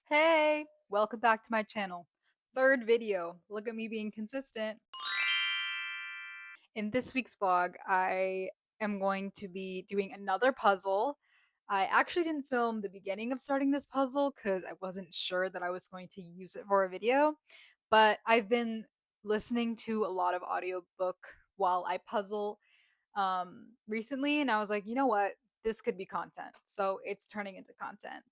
Hey, welcome back to my channel. Third video. Look at me being consistent. In this week's vlog, I am going to be doing another puzzle. I actually didn't film the beginning of starting this puzzle because I wasn't sure that I was going to use it for a video, but I've been listening to a lot of audiobook while I puzzle recently, and I was like, you know what? This could be content. So it's turning into content.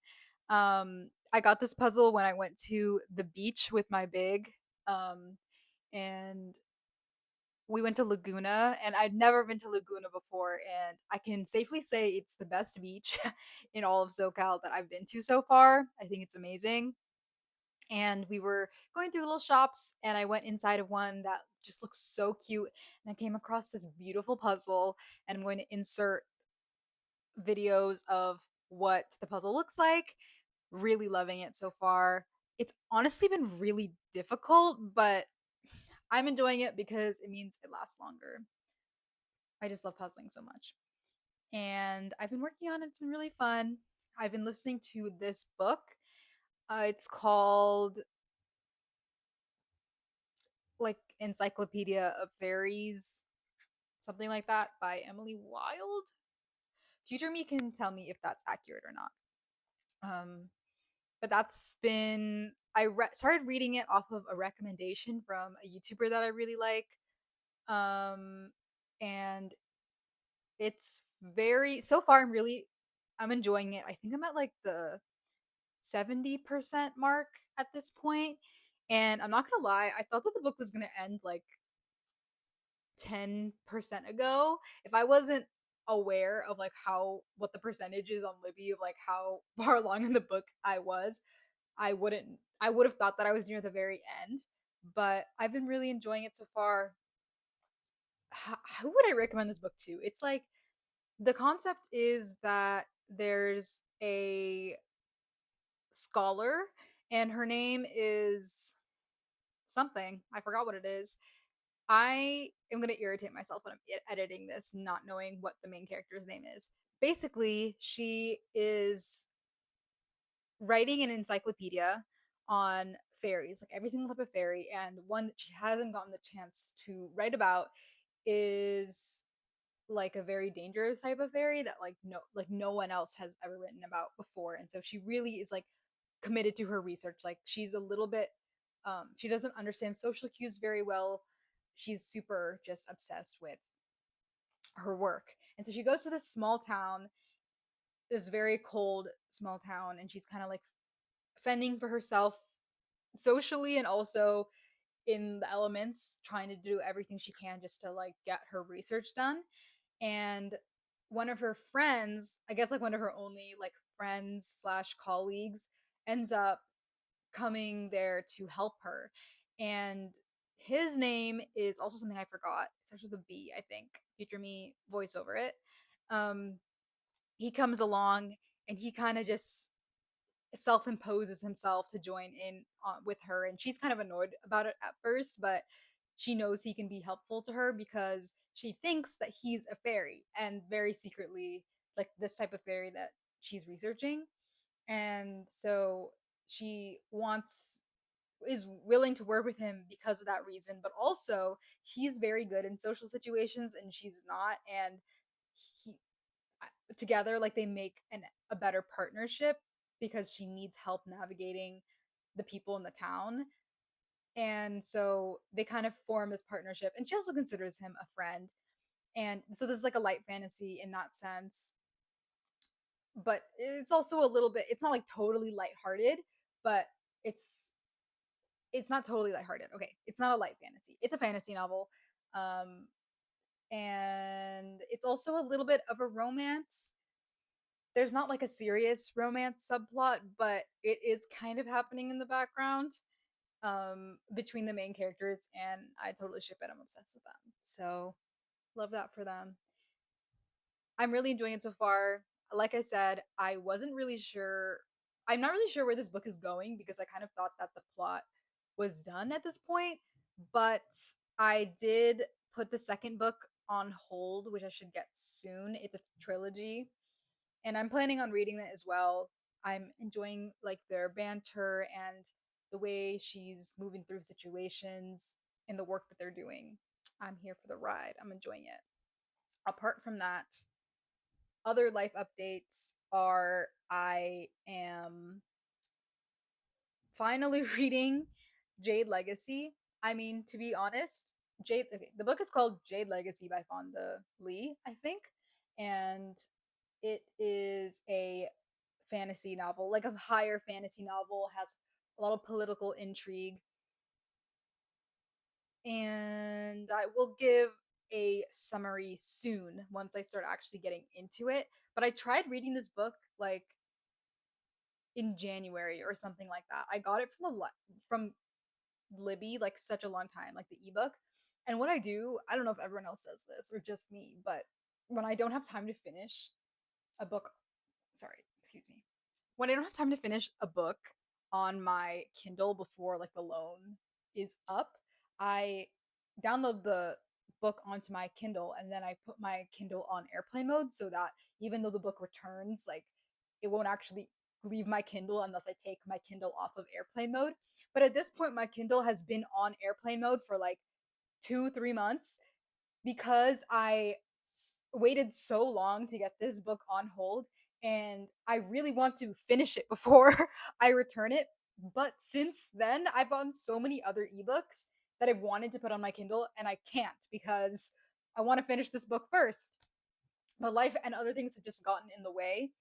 I got this puzzle when I went to the beach with my big, um, and we went to Laguna, and I'd never been to Laguna before, and I can safely say it's the best beach in all of SoCal that I've been to so far. I think it's amazing. And we were going through little shops, and I went inside of one that just looks so cute, and I came across this beautiful puzzle, and I'm going to insert videos of what the puzzle looks like. Really loving it so far. It's honestly been really difficult, but I'm enjoying it because it means it lasts longer. I just love puzzling so much. And I've been working on it. It's been really fun. I've been listening to this book. It's called like Encyclopedia of Fairies, something like that, by Emily Wilde. Future me can tell me if that's accurate or not. But that's been started reading it off of a recommendation from a YouTuber that I really like. Um, and it's very so far I'm enjoying it. I think I'm at like the 70% mark at this point. And I'm not gonna lie, I thought that the book was gonna end like 10% ago. If I wasn't aware of like how what the percentage is on Libby of like how far along in the book I was, I wouldn't I would have thought that I was near the very end. But I've been really enjoying it so far. Who would I recommend this book to? It's like the concept is that there's a scholar, and her name is something. I forgot what it is. I am going to irritate myself when I'm editing this, not knowing what the main character's name is. Basically, she is writing an encyclopedia on fairies, like every single type of fairy, and one that she hasn't gotten the chance to write about is like a very dangerous type of fairy that no one else has ever written about before. And so she really is like committed to her research. Like she's a little bit she doesn't understand social cues very well. She's super just obsessed with her work. And so she goes to this small town, this very cold small town, and she's kind of like fending for herself socially and also in the elements, trying to do everything she can just to like get her research done. And one of her friends, I guess like one of her only like friends slash colleagues, ends up coming there to help her. And his name is also something I forgot. It starts with a B, I think. Future me voice over it. Um, he comes along, and he kind of just self imposes himself to join in with her, and she's kind of annoyed about it at first, but she knows he can be helpful to her because she thinks that he's a fairy and very secretly like this type of fairy that she's researching. And so she wants is willing to work with him because of that reason, but also he's very good in social situations and she's not. And he together like they make a better partnership because she needs help navigating the people in the town. And so they kind of form this partnership, and she also considers him a friend. And so this is like a light fantasy in that sense, but it's also a little bit, it's not like totally lighthearted, but it's it's not totally lighthearted. Okay, it's not a light fantasy, it's a fantasy novel. um and it's also a little bit of a romance. There's not like a serious romance subplot, but it is kind of happening in the background between the main characters, and I totally ship it. I'm obsessed with them. So love that for them. I'm really enjoying it so far. Like I said, I wasn't really sure. I'm not really sure where this book is going because I kind of thought that the plot was done at this point, but I did put the second book on hold, which I should get soon. It's a trilogy, and I'm planning on reading it as well. I'm enjoying like their banter and the way she's moving through situations and the work that they're doing. I'm here for the ride. I'm enjoying it. Apart from that, other life updates are I am finally reading Jade Legacy. I mean, to be honest, Jade. Okay, the book is called Jade Legacy by Fonda Lee, I think, and it is a fantasy novel, like a higher fantasy novel. Has a lot of political intrigue, and I will give a summary soon once I start actually getting into it. But I tried reading this book like in January or something like that. I got it from Libby like such a long time, like the ebook. And what I do, I don't know if everyone else does this or just me, but when I don't have time to finish a book, sorry, excuse me. When I don't have time to finish a book on my Kindle before like the loan is up, I download the book onto my Kindle and then I put my Kindle on airplane mode so that even though the book returns, like it won't actually leave my Kindle unless I take my Kindle off of airplane mode. But at this point, my Kindle has been on airplane mode for like 2, 3 months because I waited so long to get this book on hold and I really want to finish it before I return it. But since then, I've gotten so many other ebooks that I've wanted to put on my Kindle and I can't because I want to finish this book first. But life and other things have just gotten in the way.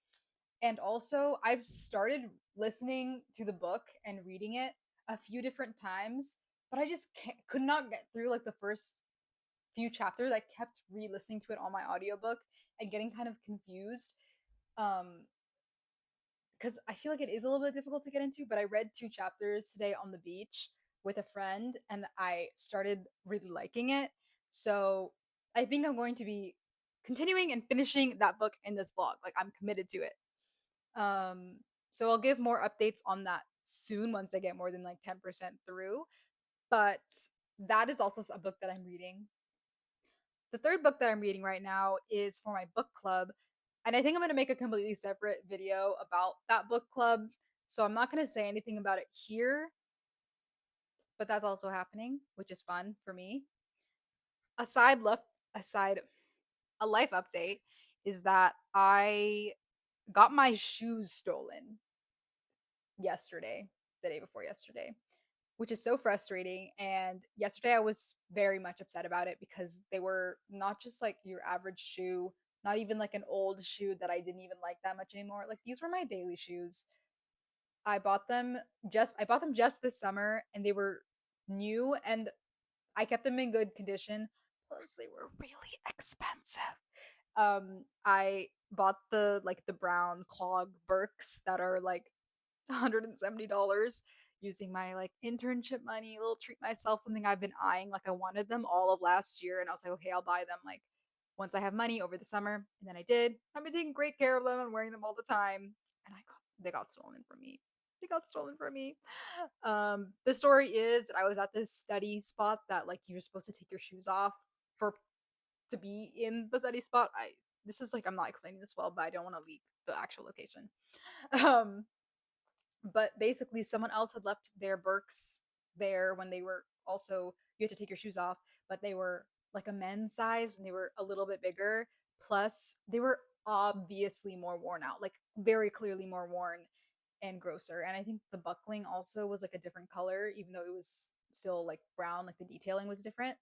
And also, I've started listening to the book and reading it a few different times, but I just could not get through like the first few chapters. I kept re-listening to it on my audiobook and getting kind of confused. Um, because I feel like it is a little bit difficult to get into, but I read 2 chapters today on the beach with a friend and I started really liking it. So I think I'm going to be continuing and finishing that book in this vlog. Like I'm committed to it. Um, so I'll give more updates on that soon once I get more than like 10% through. But that is also a book that I'm reading. The third book that I'm reading right now is for my book club. And I think I'm going to make a completely separate video about that book club. So I'm not going to say anything about it here, but that's also happening, which is fun for me. Aside left aside a life update is that I got my shoes stolen yesterday, the day before yesterday, which is so frustrating. And yesterday I was very much upset about it because they were not just like your average shoe, not even like an old shoe that I didn't even like that much anymore. Like these were my daily shoes. I bought them just this summer and they were new and I kept them in good condition. Plus they were really expensive. I bought the brown clog Birks that are like $170 using my like internship money, a little treat myself, something I've been eyeing. Like I wanted them all of last year, and I was like, okay, I'll buy them like once I have money over the summer. And then I did. I've been taking great care of them and wearing them all the time. And they got stolen from me. They got stolen from me. The story is that I was at this study spot that like you're supposed to take your shoes off for to be in the study spot. I This is like I'm not explaining this well, but I don't want to leak the actual location. Um, but basically someone else had left their Birks there when they were also you had to take your shoes off, but they were like a men's size and they were a little bit bigger. Plus, they were obviously more worn out, like very clearly more worn and grosser. And I think the buckling also was like a different color, even though it was still like brown, like the detailing was different.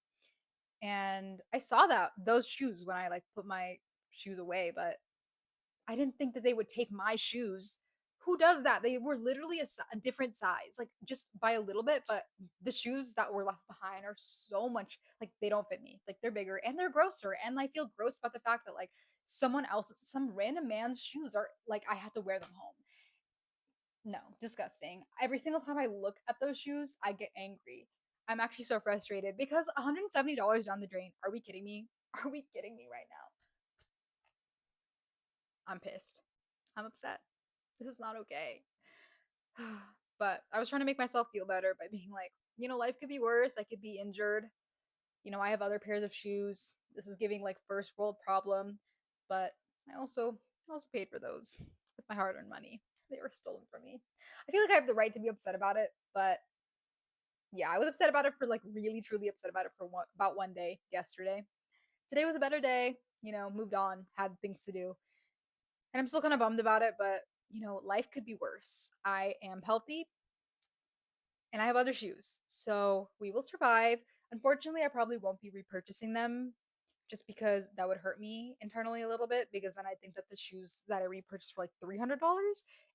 And I saw those shoes when I like put my shoes away, but I didn't think that they would take my shoes. Who does that? They were literally a different size, like just by a little bit. But the shoes that were left behind are so much like they don't fit me. Like they're bigger and they're grosser. And I feel gross about the fact that like some random man's shoes are like I have to wear them home. No, disgusting. Every single time I look at those shoes, I get angry. I'm actually so frustrated because $170 down the drain. Are we kidding me? Are we kidding me right now? I'm pissed. I'm upset. This is not okay. But I was trying to make myself feel better by being like, life could be worse. I could be injured. I have other pairs of shoes. This is giving like first world problem, but I also paid for those with my hard-earned money. They were stolen from me. I feel like I have the right to be upset about it, but yeah, I was upset about it for like really truly upset about it for about 1 day yesterday. Today was a better day, moved on, had things to do. And I'm still kind of bummed about it, but life could be worse. I am healthy and I have other shoes. So we will survive. Unfortunately, I probably won't be repurchasing them just because that would hurt me internally a little bit because then I think that the shoes that I repurchased for like $300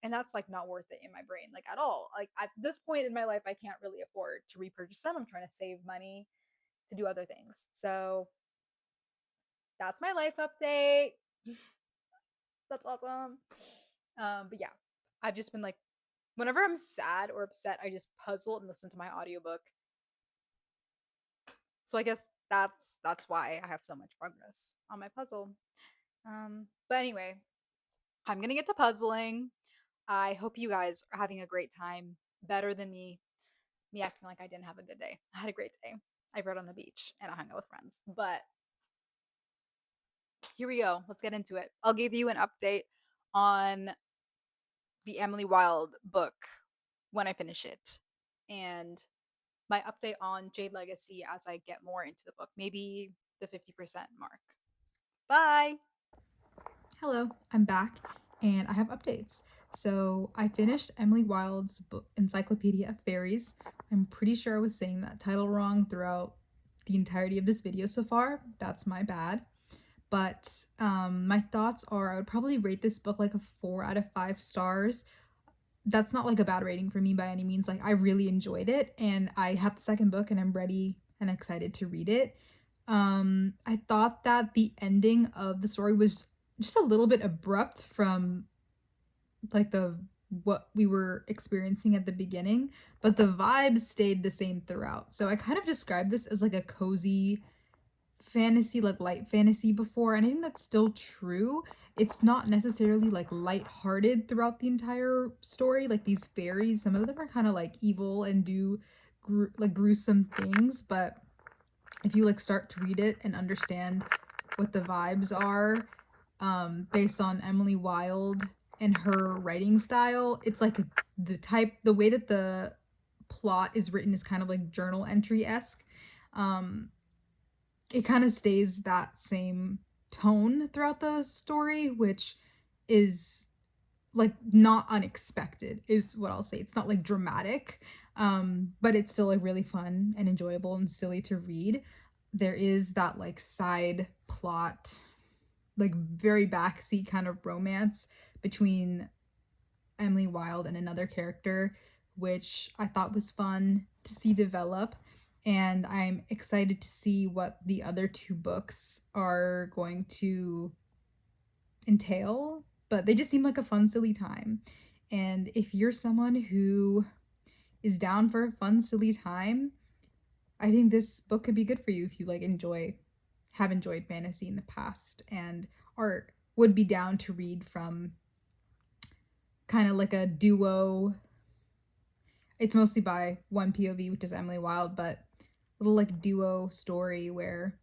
and that's like not worth it in my brain like at all. Like at this point in my life I can't really afford to repurchase them. I'm trying to save money to do other things. So that's my life update. That's awesome. But yeah, I've just been like whenever I'm sad or upset, I just puzzle and listen to my audiobook. So I guess that's why I have so much progress on my puzzle. But anyway, I'm gonna get to puzzling. I hope you guys are having a great time, better than me acting like I didn't have a good day. I had a great day. I rode on the beach and I hung out with friends. But here we go. Let's get into it. I'll give you an update on the Emily Wilde book when I finish it. And my update on Jade Legacy as I get more into the book, maybe the 50% mark. Bye. Hello, I'm back and I have updates. So I finished Emily Wilde's book Encyclopaedia of Faeries. I'm pretty sure I was saying that title wrong throughout the entirety of this video so far. That's my bad. But my thoughts are I would probably rate this book like a 4 out of 5 stars. That's not like a bad rating for me by any means. Like I really enjoyed it and I have the second book and I'm ready and excited to read it. I thought that the ending of the story was just a little bit abrupt from like the what we were experiencing at the beginning, but the vibes stayed the same throughout. So I kind of described this as like a cozy fantasy, like light fantasy before, and I think that's still true. It's not necessarily like light-hearted throughout the entire story. Like these fairies, some of them are kind of like evil and do like gruesome things, but if you like start to read it and understand what the vibes are based on Emily Wilde and her writing style, it's like the way that the plot is written is kind of like journal entry-esque. um it kind of stays that same tone throughout the story, which is like not unexpected is what I'll say. It's not like dramatic, but it's still like really fun and enjoyable and silly to read. There is that like side plot, like very backseat kind of romance between Emily Wilde and another character, which I thought was fun to see develop. And I'm excited to see what the other two books are going to entail, but they just seem like a fun, silly time. And if you're someone who is down for a fun, silly time, I think this book could be good for you if you like have enjoyed fantasy in the past and are would be down to read from kind of like a duo. It's mostly by one POV, which is Emily Wilde, but little like duo story where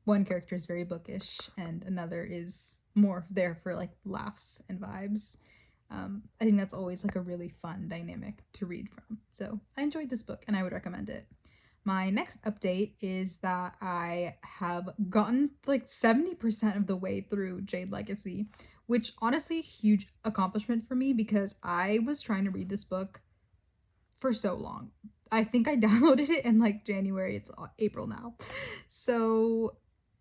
one character is very bookish and another is more there for like laughs and vibes. I think that's always like a really fun dynamic to read from. So I enjoyed this book and I would recommend it. My next update is that I have gotten like 70% of the way through Jade Legacy, which honestly huge accomplishment for me because I was trying to read this book for so long. I think I downloaded it in like January. It's April now. So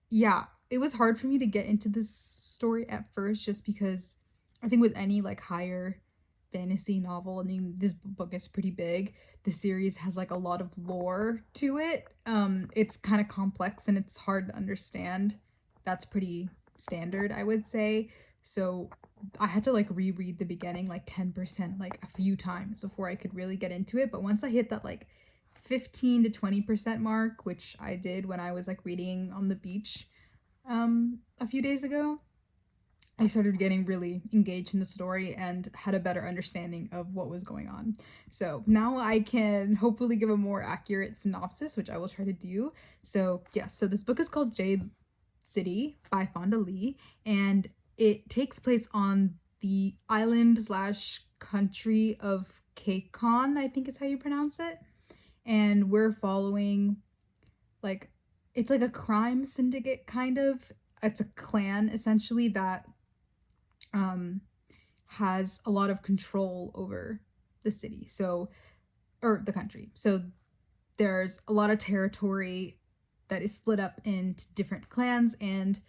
yeah, it was hard for me to get into this story at first just because I think with any like higher fantasy novel, I mean this book is pretty big. The series has like a lot of lore to it. It's kind of complex and it's hard to understand. That's pretty standard, I would say. So I had to like reread the beginning like 10% like a few times before I could really get into it. But once I hit that like 15 to 20% mark, which I did when I was like reading on the beach a few days ago, I started getting really engaged in the story and had a better understanding of what was going on. So now I can hopefully give a more accurate synopsis, which I will try to do. So yeah, so this book is called Jade City by Fonda Lee, and it takes place on the island slash country of Kekon, I think is how you pronounce it. And we're following like it's like a crime syndicate kind of. It's a clan essentially that um has a lot of control over the city. So or the country. So there's a lot of territory that is split up into different clans, and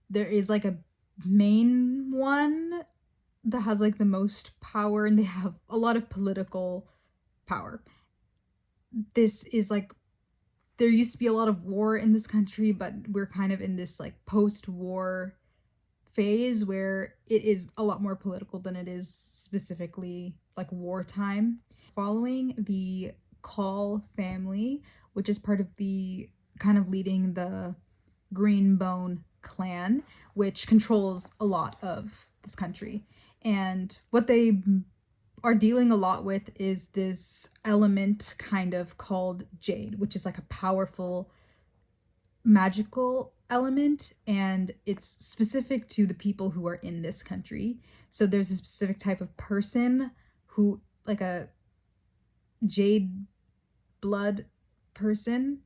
there is like a main one that has like the most power, and they have a lot of political power. This is like there used to be a lot of war in this country, but we're kind of in this like post-war phase where it is a lot more political than it is specifically like wartime. Following the Call family, which is part of the kind of leading the Greenbone clan, which controls a lot of this country. And what they are dealing a lot with is this element kind of called Jade, which is like a powerful magical element, and it's specific to the people who are in this country. So there's a specific type of person who like a jade blood person.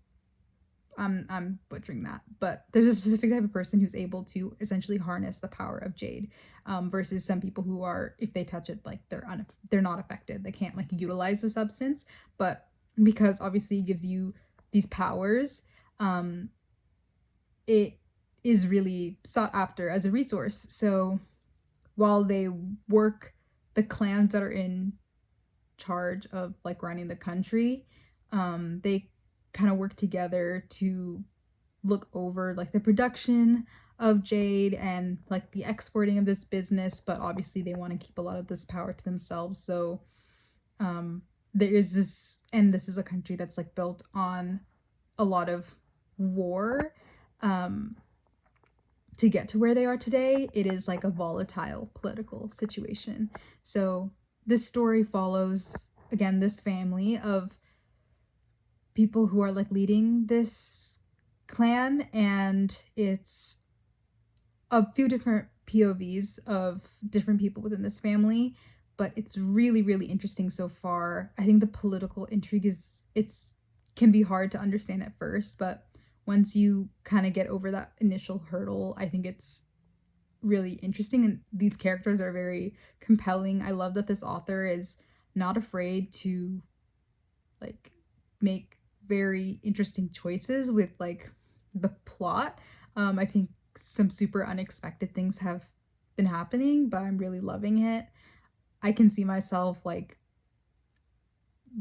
I'm butchering that, but there's a specific type of person who's able to essentially harness the power of jade, versus some people who are, if they touch it, like they're not affected. They can't like utilize the substance, but because obviously it gives you these powers, um, it is really sought after as a resource. So while they work, the clans that are in charge of like running the country, they kind of work together to look over like the production of jade and like the exporting of this business, but obviously they want to keep a lot of this power to themselves. So um there is this, and this is a country that's like built on a lot of war. um to get to where they are today, it is like a volatile political situation. So this story follows again this family of people who are like leading this clan, and it's a few different POVs of different people within this family, but it's really really interesting so far. I think the political intrigue is it's can be hard to understand at first, but once you kind of get over that initial hurdle, I think it's really interesting, and these characters are very compelling. I love that this author is not afraid to like make very interesting choices with like the plot. I think some super unexpected things have been happening, but I'm really loving it. I can see myself like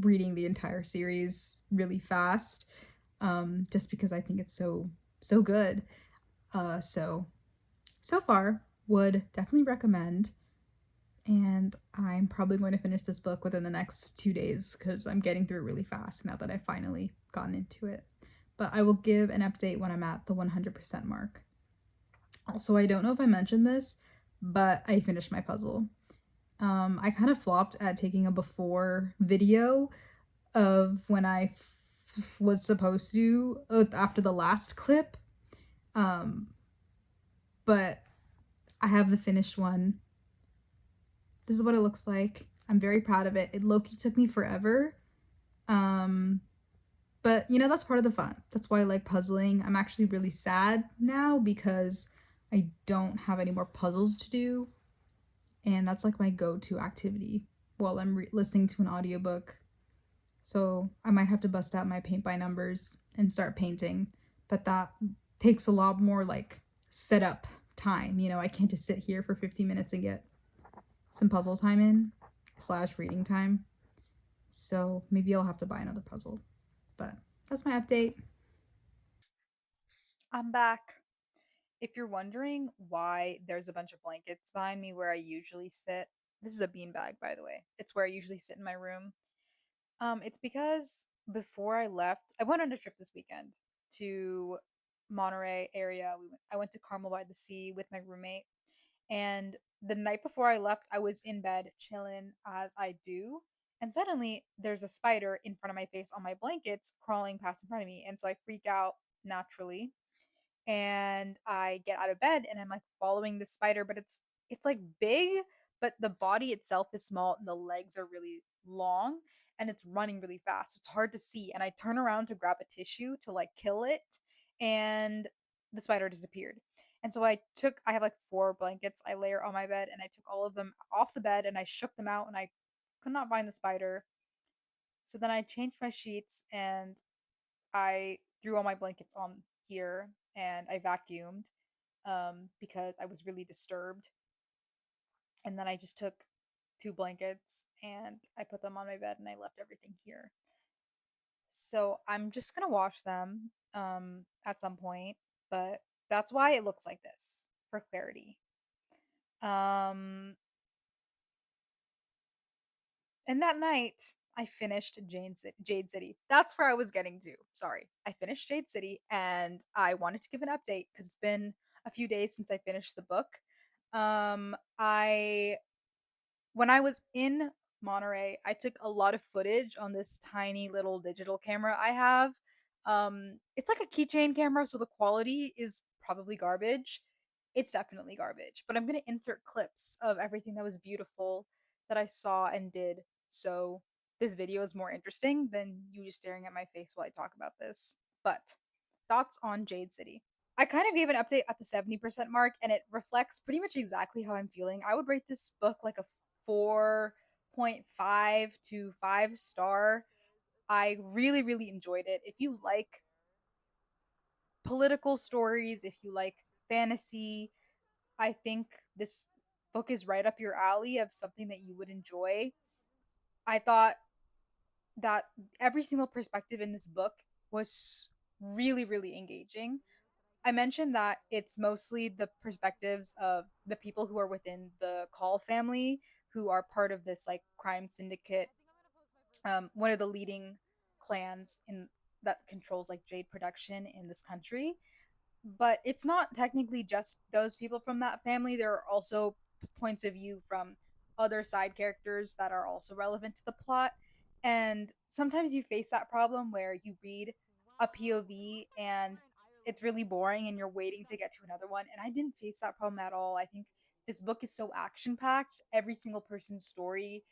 reading the entire series really fast, just because I think it's so good. So far, would definitely recommend. And I'm probably going to finish this book within the next 2 days because I'm getting through it really fast now that I've finally gotten into it. But I will give an update when I'm at the 100% mark. Also, I don't know if I mentioned this, but I finished my puzzle. I kind of flopped at taking a before video of when was supposed to after the last clip. Um, but I have the finished one. This is what it looks like. I'm very proud of it. It low-key took me forever. Um, but you know, that's part of the fun. That's why I like puzzling. I'm actually really sad now because I don't have any more puzzles to do. And that's like my go-to activity while I'm listening to an audiobook. So I might have to bust out my paint by numbers and start painting. But that takes a lot more like setup time. You know, I can't just sit here for 50 minutes and get some puzzle time in slash reading time. So maybe I'll have to buy another puzzle. But that's my update. I'm back. If you're wondering why there's a bunch of blankets behind me where I usually sit, this is a beanbag, by the way. It's where I usually sit in my room. It's because before I left, I went on a trip this weekend to Monterey area. I went to Carmel by the Sea with my roommate, and the night before I left, I was in bed chilling as I do, and suddenly there's a spider in front of my face on my blankets crawling past in front of me, and so I freak out naturally, and I get out of bed and I'm like following the spider, but it's like big, but the body itself is small and the legs are really long and it's running really fast. It's hard to see. And I turn around to grab a tissue to like kill it, and the spider disappeared. And so I have like four blankets I layer on my bed, and I took all of them off the bed and I shook them out and I could not find the spider. So then I changed my sheets and I threw all my blankets on here and I vacuumed because I was really disturbed. And then I just took two blankets and I put them on my bed and I left everything here. So I'm just gonna wash them at some point, but that's why it looks like this for clarity. Um and that night I finished Jade City. That's where I was getting to. Sorry. I finished Jade City and I wanted to give an update because it's been a few days since I finished the book. I When I was in Monterey, I took a lot of footage on this tiny little digital camera I have. It's like a keychain camera, so the quality is probably garbage. It's definitely garbage, but I'm gonna insert clips of everything that was beautiful that I saw and did. So this video is more interesting than you just staring at my face while I talk about this. But thoughts on Jade City. I kind of gave an update at the 70% mark, and it reflects pretty much exactly how I'm feeling. I would rate this book like a 4.5 to 5 star. I really, really enjoyed it. If you like political stories, if you like fantasy, I think this book is right up your alley of something that you would enjoy. I thought that every single perspective in this book was really, really engaging. I mentioned that it's mostly the perspectives of the people who are within the Call family, who are part of this like crime syndicate, one of the leading clans in that controls like Jade production in this country. But it's not technically just those people from that family. There are also points of view from other side characters that are also relevant to the plot. And sometimes you face that problem where you read a POV and it's really boring and you're waiting to get to another one. And I didn't face that problem at all. I think this book is so action packed. Every single person's story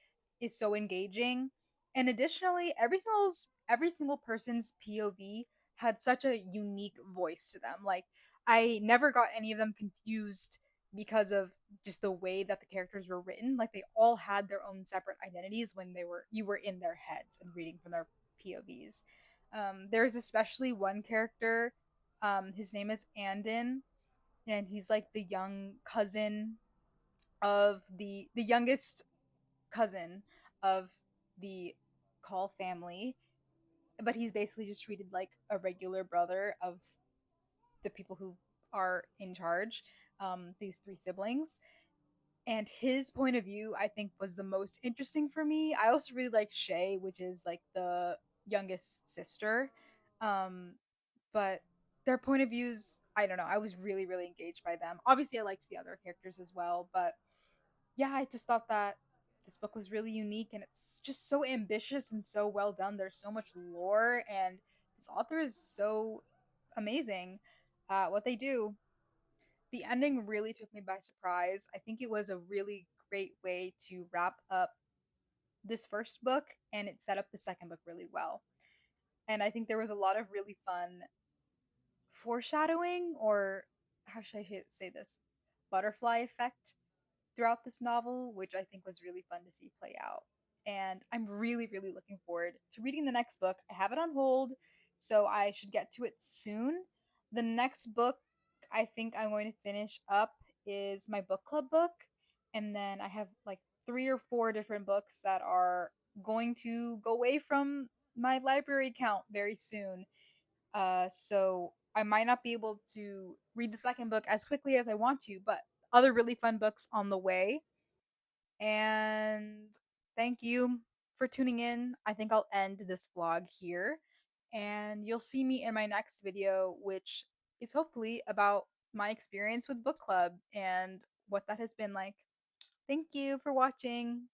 is so engaging. And additionally, every single person's POV had such a unique voice to them. Like I never got any of them confused because of just the way that the characters were written. Like they all had their own separate identities when you were in their heads and reading from their POVs. There's especially one character. His name is Andon, and he's like the young cousin of the youngest cousin of the Call family, but he's basically just treated like a regular brother of the people who are in charge, these three siblings. And his point of view, I think, was the most interesting for me. I also really like Shay, which is like the youngest sister. Um, but their point of views, I don't know. I was really, really engaged by them. Obviously, I liked the other characters as well, but yeah, I just thought that this book was really unique and it's just so ambitious and so well done. There's so much lore, and this author is so amazing at what they do. The ending really took me by surprise. I think it was a really great way to wrap up this first book, and it set up the second book really well. And I think there was a lot of really fun foreshadowing, or how should I say this? Butterfly effect throughout this novel, which I think was really fun to see play out. And I'm really, really looking forward to reading the next book. I have it on hold, so I should get to it soon. The next book I think I'm going to finish up is my book club book. And then I have like three or four different books that are going to go away from my library account very soon. So I might not be able to read the second book as quickly as I want to, but other really fun books on the way. And thank you for tuning in. I think I'll end this vlog here, and you'll see me in my next video, which is hopefully about my experience with book club and what that has been like. Thank you for watching.